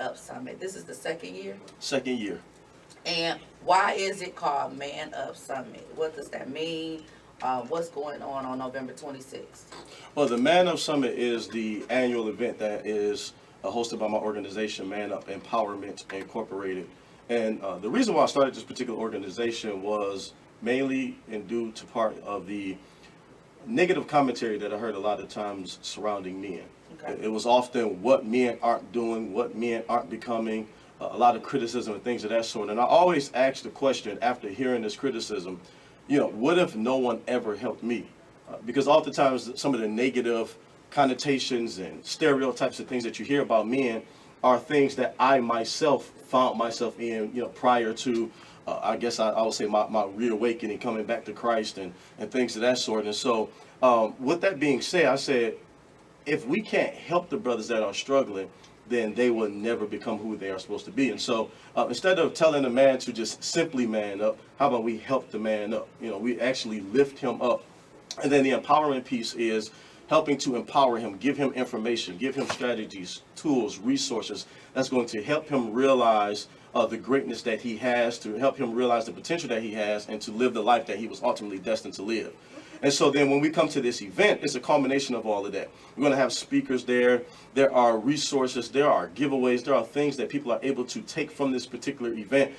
Up Summit. This is the second year? Second year. And why is it called Man Up Summit? What does that mean? What's going on November 26th? Well, the Man Up Summit is the annual event that is hosted by my organization, Man Up Empowerment Incorporated. And the reason why I started this particular organization was mainly in due to part of the negative commentary that I heard a lot of times surrounding men. Okay. It was often what men aren't doing, what men aren't becoming, a lot of criticism and things of that sort. And I always ask the question after hearing this criticism, what if no one ever helped me? Because oftentimes some of the negative connotations and stereotypes and things that you hear about men are things that I myself found myself in, prior to, I guess I would say my reawakening, coming back to Christ and things of that sort. And so with that being said, I said, if we can't help the brothers that are struggling, then they will never become who they are supposed to be. And so instead of telling a man to just simply man up, how about we help the man up? We actually lift him up. And then the empowerment piece is helping to empower him, give him information, give him strategies, tools, resources that's going to help him realize the greatness that he has, to help him realize the potential that he has, and to live the life that he was ultimately destined to live. And so then when we come to this event, it's a culmination of all of that. We're going to have speakers there. There are resources. There are giveaways. There are things that people are able to take from this particular event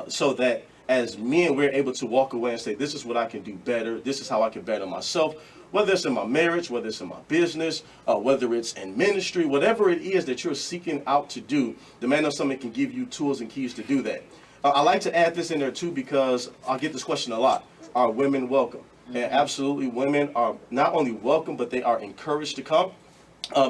so that as men, we're able to walk away and say, this is what I can do better. This is how I can better myself, whether it's in my marriage, whether it's in my business, whether it's in ministry, whatever it is that you're seeking out to do, the Man Up Summit can give you tools and keys to do that. I like to add this in there too, because I get this question a lot. Are women welcome? And absolutely, women are not only welcome, but they are encouraged to come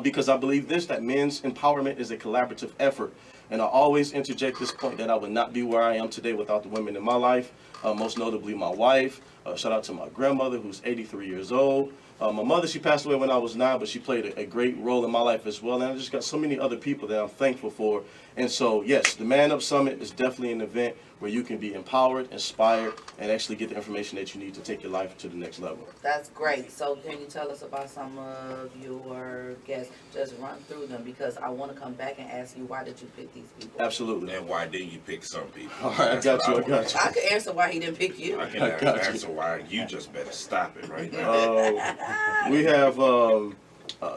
because I believe that men's empowerment is a collaborative effort. And I always interject this point that I would not be where I am today without the women in my life, most notably my wife. Shout out to my grandmother, who's 83 years old. My mother, she passed away when I was 9, but she played a great role in my life as well. And I just got so many other people that I'm thankful for. And so, yes, the Man Up Summit is definitely an event where you can be empowered, inspired, and actually get the information that you need to take your life to the next level. That's great. So can you tell us about some of your guests? Just run through them, because I want to come back and ask you, why did you pick these people? Absolutely. And why didn't you pick some people? All right, I got you. I could answer why he didn't pick you. I can answer why you just better stop it right now. We have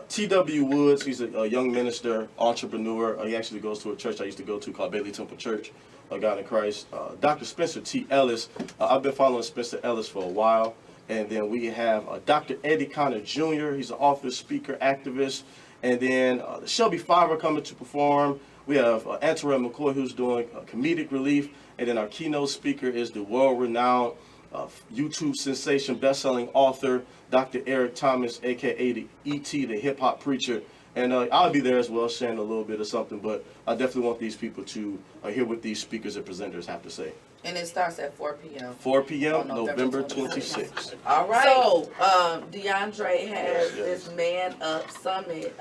T.W. Woods. He's a young minister, entrepreneur. He actually goes to a church I used to go to called Bailey Temple Church, God in Christ. Dr. Spencer T. Ellis. I've been following Spencer Ellis for a while. And then we have Dr. Eddie Connor Jr. He's an author, speaker, activist. And then Shelby Fiver coming to perform. We have Antarell McCoy, who's doing comedic relief. And then our keynote speaker is the world-renowned YouTube sensation, best-selling author, Dr. Eric Thomas, a.k.a. the E.T., the hip-hop preacher. And I'll be there as well, sharing a little bit of something. But I definitely want these people to hear what these speakers and presenters have to say. And it starts at 4 p.m. 4 p.m., November 26th. All right. So, DeAndre has this Man Up Summit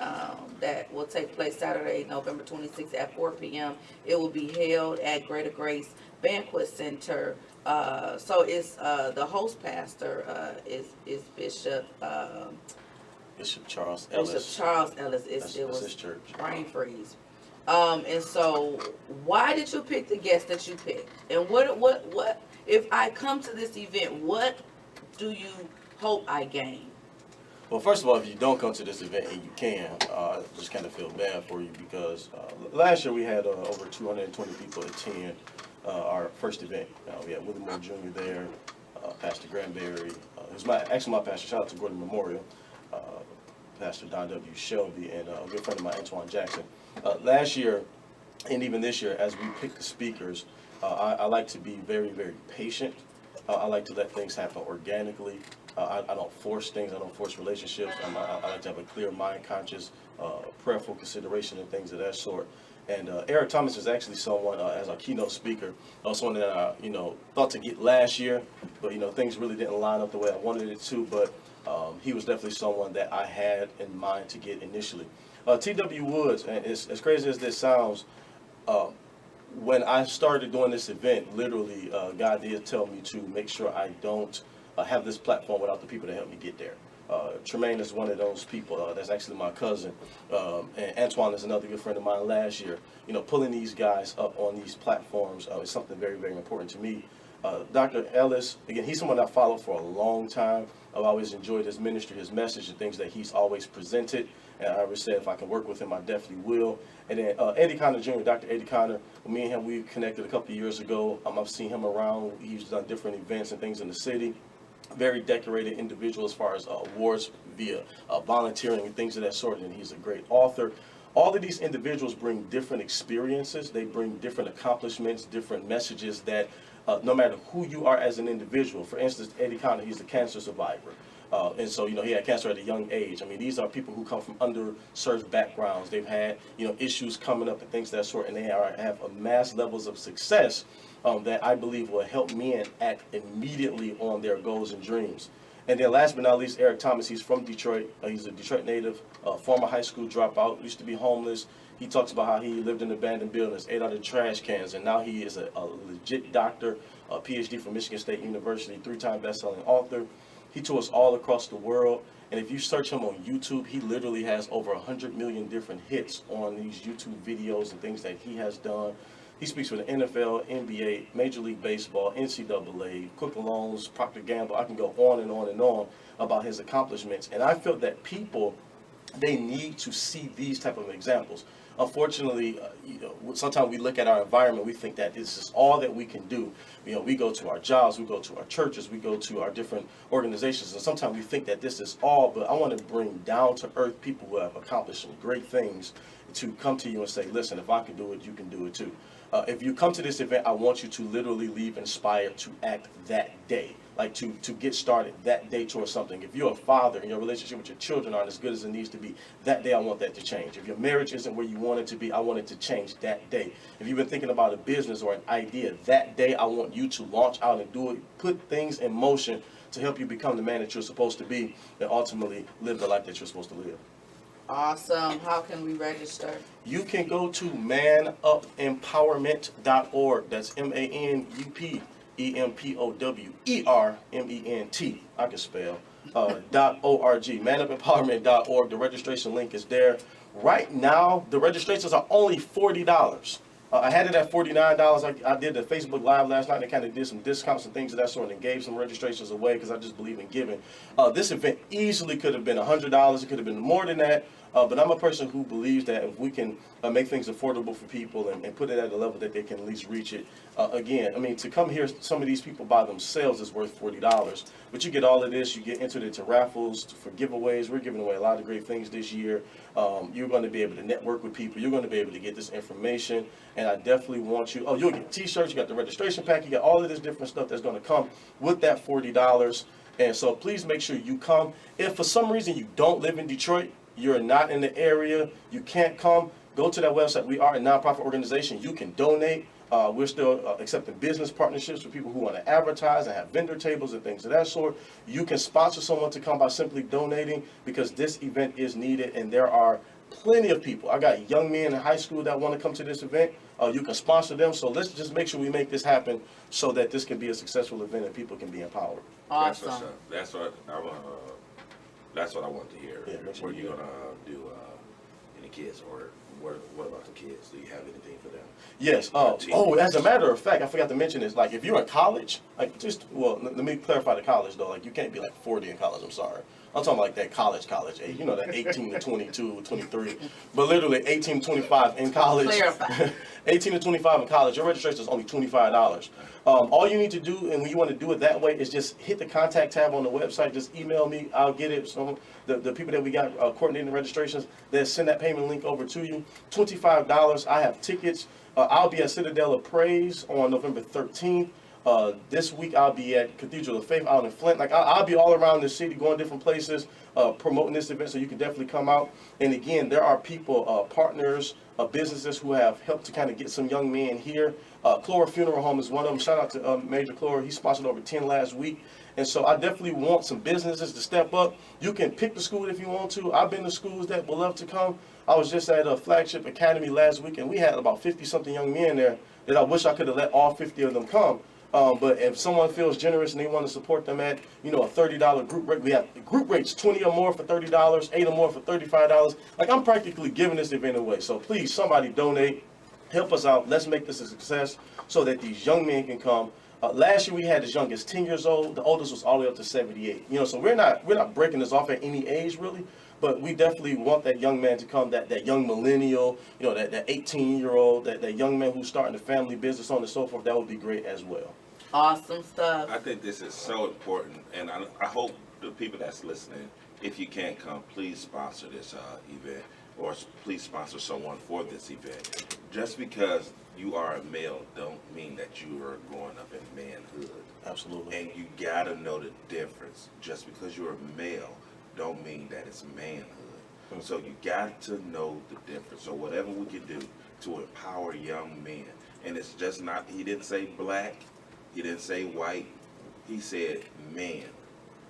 that will take place Saturday, November 26th at 4 p.m. It will be held at Greater Grace Banquet Center. So it's the host pastor is Bishop Charles Ellis. Bishop Charles Ellis. It was his church. Brain freeze. And so, why did you pick the guests that you picked? And what if I come to this event, what do you hope I gain? Well, first of all, if you don't come to this event, and you can, I just kind of feel bad for you, because last year we had over 220 people attend our first event. We had Willie Moore Jr. there, Pastor Granberry. It was my pastor. Shout out to Gordon Memorial, Pastor Don W. Shelby, and a good friend of mine, Antoine Jackson. Last year, and even this year, as we pick the speakers, I like to be very, very patient. I like to let things happen organically. I don't force things. I don't force relationships. I like to have a clear mind, conscious, prayerful consideration and things of that sort. And Eric Thomas is actually someone, as our keynote speaker, someone that I, thought to get last year, but things really didn't line up the way I wanted it to. But he was definitely someone that I had in mind to get initially. T.W. Woods, and as crazy as this sounds, when I started doing this event, literally, God did tell me to make sure I don't have this platform without the people that helped me get there. Tremaine is one of those people. That's actually my cousin. And Antoine is another good friend of mine last year. You know, pulling these guys up on these platforms is something very, very important to me. Dr. Ellis, again, he's someone I followed for a long time. I've always enjoyed his ministry, his message, the things that he's always presented. And I always said if I can work with him, I definitely will. And then Eddie Conner Jr., Dr. Eddie Conner, me and him, we connected a couple of years ago. I've seen him around. He's done different events and things in the city. Very decorated individual as far as awards via volunteering and things of that sort. And he's a great author. All of these individuals bring different experiences. They bring different accomplishments, different messages that no matter who you are as an individual. For instance, Eddie Conner, he's a cancer survivor. And so, you know, he had cancer at a young age. I mean, these are people who come from underserved backgrounds. They've had, you know, issues coming up and things of that sort, and they have amassed levels of success that I believe will help men act immediately on their goals and dreams. And then last but not least, Eric Thomas, he's from Detroit. He's a Detroit native, former high school dropout, used to be homeless. He talks about how he lived in abandoned buildings, ate out of trash cans, and now he is a legit doctor, a PhD from Michigan State University, 3-time best-selling author. He tours all across the world, and if you search him on YouTube, he literally has over 100 million different hits on these YouTube videos and things that he has done. He speaks for the NFL, NBA, Major League Baseball, NCAA, Quick Loans, Procter & Gamble. I can go on and on and on about his accomplishments, and I feel that people, they need to see these type of examples. Unfortunately, you know, sometimes we look at our environment, we think that this is all that we can do. You know, we go to our jobs, we go to our churches, we go to our different organizations, and sometimes we think that this is all, but I want to bring down to earth people who have accomplished some great things to come to you and say, listen, if I can do it, you can do it too. If you come to this event, I want you to literally leave inspired to act that day. Like to get started that day towards something. If you're a father and your relationship with your children aren't as good as it needs to be, that day I want that to change. If your marriage isn't where you want it to be, I want it to change that day. If you've been thinking about a business or an idea, that day I want you to launch out and do it, put things in motion to help you become the man that you're supposed to be and ultimately live the life that you're supposed to live. Awesome. How can we register? You can go to manupempowerment.org. That's MANUPEMPOWERMENT. I can spell. .org. Manupempowerment.org. The registration link is there. Right now, the registrations are only $40. I had it at $49. I did the Facebook Live last night and kind of did some discounts and things of that sort and gave some registrations away because I just believe in giving. This event easily could have been $100. It could have been more than that. But I'm a person who believes that if we can make things affordable for people and put it at a level that they can at least reach it. Again, I mean, to come here, some of these people by themselves is worth $40. But you get all of this. You get entered into raffles for giveaways. We're giving away a lot of great things this year. You're going to be able to network with people. You're going to be able to get this information. And I definitely want you, you'll get t-shirts. You got the registration pack. You got all of this different stuff that's going to come with that $40. And so please make sure you come. If for some reason you don't live in Detroit, you're not in the area, you can't come, go to that website. We are a nonprofit organization. You can donate. We're still accepting business partnerships with people who want to advertise and have vendor tables and things of that sort. You can sponsor someone to come by simply donating because this event is needed and there are plenty of people. I got young men in high school that want to come to this event. You can sponsor them. So let's just make sure we make this happen so that this can be a successful event and people can be empowered. Awesome. That's what I want to hear. Yeah, what are you gonna do? Any kids or what about the kids? Do you have anything for them? Yes. As a matter of fact, I forgot to mention this. Like, if you're in college, like let me clarify the college though. Like, you can't be like 40 in college. I'm sorry. I'm talking like that college age. You know, that 18 to 22, 23. But literally 18 to 25 in college. Clarify. 18 to 25 in college. Your registration is only $25. All you need to do, and when you want to do it that way, is just hit the contact tab on the website. Just email me. I'll get it. So the people that we got coordinating the registrations, they'll send that payment link over to you. $25. I have tickets. I'll be at Citadel of Praise on November 13th. This week I'll be at Cathedral of Faith out in Flint. Like I'll be all around the city, going different places, promoting this event, so you can definitely come out. And again, there are people, partners, businesses who have helped to kind of get some young men here. Clora Funeral Home is one of them. Shout out to Major Clora. He sponsored over 10 last week. And so I definitely want some businesses to step up. You can pick the school if you want to. I've been to schools that would love to come. I was just at a Flagship Academy last week, and we had about 50-something young men there that I wish I could have let all 50 of them come. But if someone feels generous and they want to support them at, a $30 group rate, we have group rates, 20 or more for $30, 8 or more for $35. Like, I'm practically giving this event away. So please, somebody donate, help us out. Let's make this a success so that these young men can come. Last year we had as young as 10 years old. The oldest was all the way up to 78. So we're not breaking this off at any age really, but we definitely want that young man to come, that young millennial, that 18-year-old, that young man who's starting a family business, on and so forth. That would be great as well. Awesome stuff. I think this is so important, and I hope the people that's listening, if you can't come, please sponsor this event, or please sponsor someone for this event. Just because you are a male don't mean that you are growing up in manhood. Absolutely. And you gotta know the difference. Just because you're a male don't mean that it's manhood. So you got to know the difference. So whatever we can do to empower young men, and it's just not, he didn't say black, he didn't say white, he said man.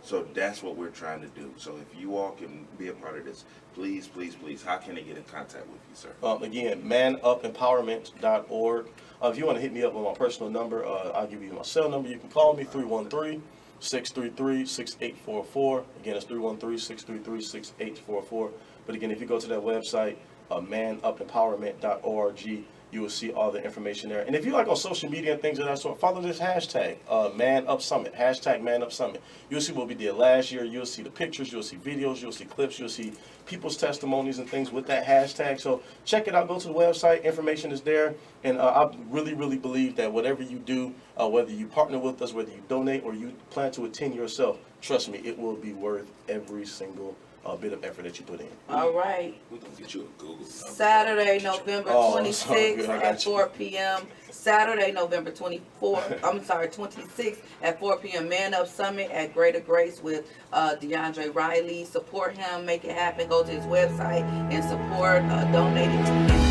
So that's what we're trying to do. So if you all can be a part of this, please, please, please, how can they get in contact with you, sir? Again, manupempowerment.org. If you want to hit me up with my personal number, I'll give you my cell number. You can call me, 313-633-6844. Again, it's 313-633-6844. But again, if you go to that website, manupempowerment.org, you will see all the information there. And if you like on social media and things of that sort, follow this hashtag, #ManUpSummit, #ManUpSummit. You'll see what we did last year. You'll see the pictures, you'll see videos, you'll see clips, you'll see people's testimonies and things with that hashtag. So check it out, go to the website, information is there. And I really, really believe that whatever you do, whether you partner with us, whether you donate or you plan to attend yourself, trust me, it will be worth every single bit of effort that you put in. All right. We're going to get you a Google number. Saturday, November Oh, 26th sorry, I got at you. 4 p.m. Saturday, November 26th at 4 p.m. Man Up Summit at Greater Grace with DeAndre Riley. Support him, make it happen. Go to his website and support, donate it to him.